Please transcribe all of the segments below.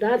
10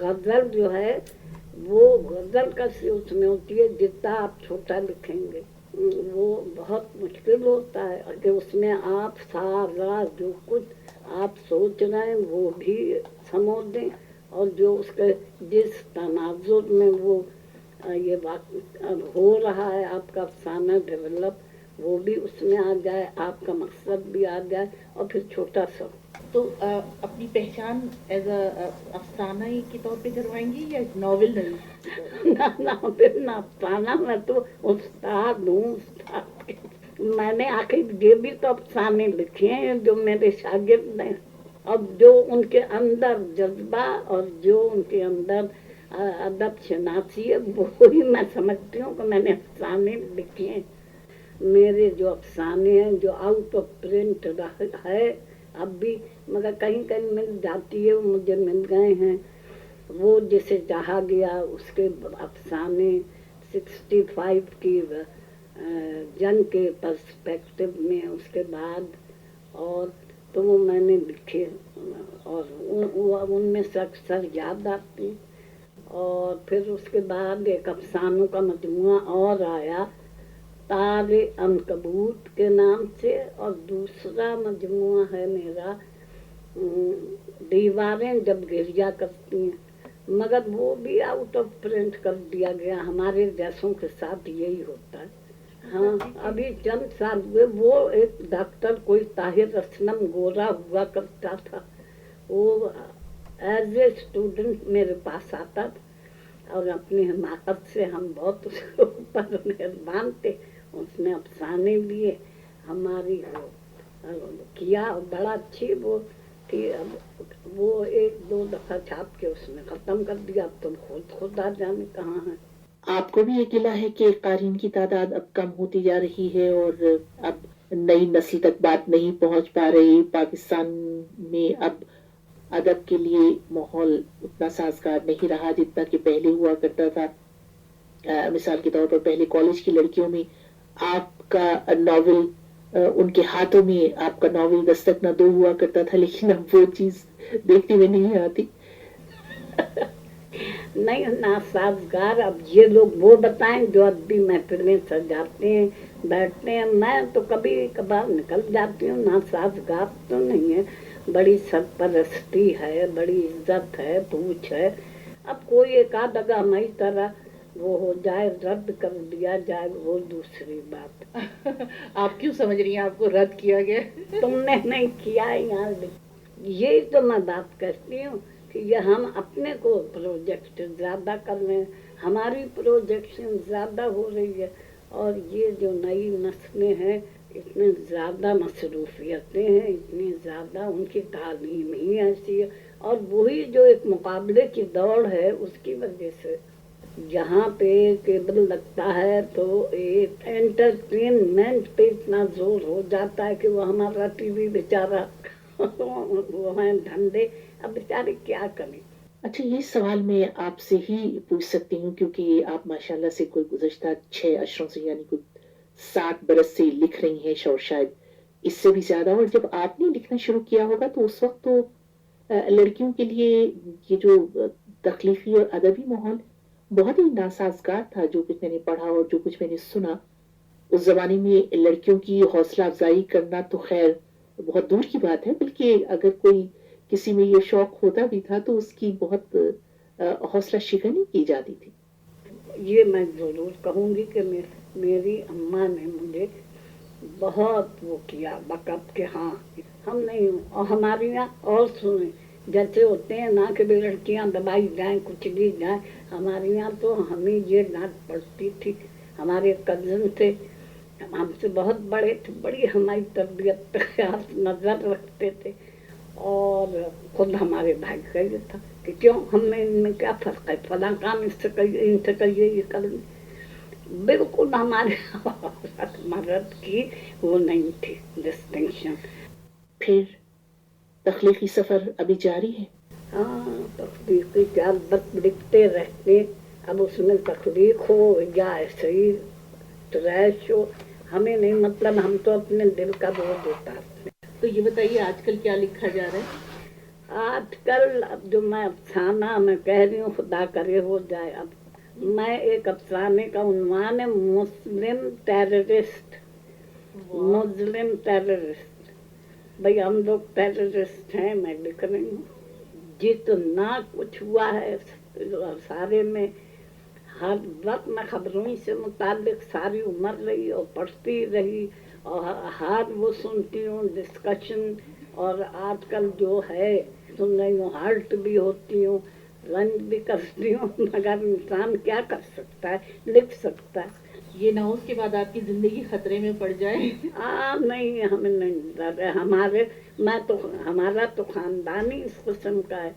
غزل جو ہے وہ غزل کا اس میں ہوتی ہے جتنا آپ چھوٹا لکھیں گے وہ بہت مشکل ہوتا ہے کہ اس میں آپ سارا جو کچھ آپ سوچ رہے ہیں وہ بھی سمو دیں اور جو اس کے جس تناظر میں وہ یہ ہو رہا ہے آپ کا افسانہ ڈیولپ وہ بھی اس میں آ جائے، آپ کا مقصد بھی آ جائے اور پھر چھوٹا سا. تو اپنی پہچان ایز اے افسانہ کے طور پہ کروائیں گی یا ناول نہیں؟ نہ افسانہ، میں تو استاد ہوں. استاد میں نے آخر یہ بھی تو افسانے لکھے ہیں جو میرے شاگرد ہیں، اب جو ان کے اندر جذبہ اور جو ان کے اندر ادب شناسی ہے وہی میں سمجھتی ہوں کہ میں نے افسانے لکھے ہیں. میرے جو افسانے ہیں جو آؤٹ آف پرنٹ ہے اب بھی، مگر کہیں کہیں مل جاتی ہے، مجھے مل گئے ہیں. وہ جسے چاہا گیا اس کے افسانے 65 کی جنگ کے پرسپیکٹو میں اس کے بعد، اور تو وہ میں نے لکھے اور ان میں سے اکثر یاد آتے ہیں. اور پھر اس کے بعد ایک افسانوں کا مجموعہ اور آیا تار عنکبوت کے نام سے، اور دوسرا مجموعہ ہے میرا دیواریں جب گریا کرتی ہیں، مگر وہ بھی آؤٹ آف پرنٹ کر دیا گیا. ہمارے جیسوں کے ساتھ یہی ہوتا ہے. ہاں ابھی چند سال ہوئے، وہ ایک ڈاکٹر کوئی طاہر اسلم گورا ہوا کرتا تھا، وہ ایز اے اسٹوڈنٹ میرے پاس آتا تھا اور اپنی حماقت سے ہم بہت اس کے اوپر مہربان تھے. اس نے افسانے لیے ہماری کیا، بڑا اچھی وہ تھی. اب وہ 1-2 دفعہ چھاپ کے اس نے ختم کر دیا. اب تم خود آ جانے کہاں ہے. آپ کو بھی یہ گلہ ہے کہ قارئین کی تعداد اب کم ہوتی جا رہی ہے اور اب نئی نسل تک بات نہیں پہنچ پا رہی؟ پاکستان میں اب ادب کے لیے ماحول اتنا سازگار نہیں رہا جتنا کہ پہلے ہوا کرتا تھا. مثال کے طور پر پہلے کالج کی لڑکیوں میں آپ کا ناول ان کے ہاتھوں میں آپ کا ناول دستک نہ دو ہوا کرتا تھا، لیکن اب وہ چیز دیکھنے میں نہیں آتی. نہیں ناسازگار اب یہ لوگ وہ بتائیں جو ادبی محفلیں سجاتے ہیں بیٹھتے ہیں. میں تو کبھی کبھار نکل جاتی ہوں. ناسازگار تو نہیں ہے، بڑی سرپرستی ہے، بڑی عزت ہے، پوچھ ہے. اب کوئی ایک آدھ ہماری طرح وہ ہو جائے رد کر دیا جائے وہ دوسری بات. آپ کیوں سمجھ رہی ہیں آپ کو رد کیا گیا؟ تم نے نہیں کیا یہاں. یہی تو میں بات کرتی ہوں کہ یہ ہم اپنے کو پروجیکٹ زیادہ کر رہے ہیں، ہماری پروجیکشن زیادہ ہو رہی ہے. اور یہ جو نئی نسلیں ہیں اتنے زیادہ مصروفیتیں ہیں، اتنی زیادہ ان کی تعلیم ہی ایسی ہے، اور وہی جو ایک مقابلے کی دوڑ ہے اس کی وجہ سے جہاں پہ کیبل لگتا ہے تو ایک انٹرٹینمنٹ پہ اتنا زور ہو جاتا ہے کہ وہ ہمارا ٹی وی بیچارہ وہ ہیں دھندے، اب بیچارے کیا کریں. اچھا، یہ سوال میں آپ سے ہی پوچھ سکتی ہوں کیونکہ آپ ماشاءاللہ سے کوئی گزشتہ 6 اشروں سے یعنی کوئی 7 برس سے لکھ رہی ہیں، اور شاید اس سے بھی زیادہ. اور جب آپ نے لکھنا شروع کیا ہوگا تو اس وقت تو لڑکیوں کے لیے یہ جو تخلیقی اور ادبی ماحول بہت ہی ناسازگار تھا. جو کچھ میں نے پڑھا اور جو کچھ میں نے سنا اس زمانے میں لڑکیوں کی حوصلہ افزائی کرنا تو خیر بہت دور کی بات ہے، بلکہ اگر کوئی کسی میں یہ شوق ہوتا بھی تھا تو اس کی بہت حوصلہ شکنی کی جاتی تھی. یہ میں ضرور کہوں گی کہ میری اماں نے مجھے بہت وہ کیا بکپ کے ہاں ہم نہیں. اور ہمارے یہاں اور سنیں جیسے ہوتے ہیں نا کہ لڑکیاں دبائی جائیں کچھ بھی جائیں، ہمارے یہاں تو ہمیں یہ ڈانٹ پڑتی تھی. ہمارے کزن تھے ہم سے بہت بڑے تھے، بڑی ہماری تربیت پہ خاص نظر رکھتے تھے. اور خود ہمارے بھائی کا یہ تھا کہ کیوں ہم میں ان میں کیا فرق ہے، فلاں کام اس سے کریے، ان سے کریے، یہ کر لیں. بالکل ہمارے مرد کی وہ نہیں تھی ڈسٹنکشن. پھر تخلیقی سفر ابھی جاری ہے؟ ہاں تخلیقی کیا بس لکھتے رہتے. اب اس میں تخلیق ہو یا ایسے ہی ٹریش ہو ہمیں نہیں مطلب، ہم تو اپنے دل کا بوجھ اتارتے. تو یہ بتائیے آج کل کیا لکھا جا رہا ہے؟ آج کل اب جو میں افسانہ میں کہہ رہی ہوں خدا کرے ہو جائے، اب میں ایک افسانے کا عنوان ہے مسلم ٹیررسٹ، مسلم ٹیررسٹ، بھئی ہم لوگ ٹیررسٹ ہیں، میں لکھ رہی ہوں۔ جتنا کچھ ہوا ہے سارے میں، ہر وقت میں خبروں سے متعلق ساری عمر رہی اور پڑھتی رہی، اور ہر وہ سنتی ہوں ڈسکشن، اور آج کل جو ہے سن رہی ہوں، ہرٹ بھی ہوتی ہوں، رنج بھی کرتی ہوں، مگر انسان کیا کر سکتا ہے، لکھ سکتا ہے۔ یہ نہ ہو اس کے بعد آپ کی زندگی خطرے میں پڑ جائے؟ نہیں، ہمیں نہیں ڈر ہے، ہمارا تو خاندانی اس قسم کا ہے۔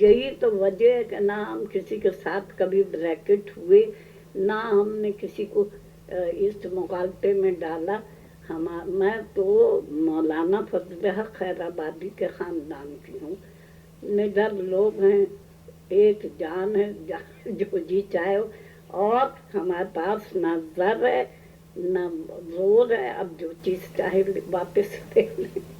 یہی تو وجہ ہے کہ نہ ہم کسی کے ساتھ کبھی بریکٹ ہوئے، نہ ہم نے کسی کو اس مغالطے میں ڈالا۔ میں تو مولانا فضل حق خیر آبادی کے خاندان کی ہوں، نڈر لوگ ہیں، ایک جان ہے، جو جی چاہے، اور ہمارے پاس نہ زر ہے نہ زور ہے، اب جو چیز چاہے واپس لے لیں۔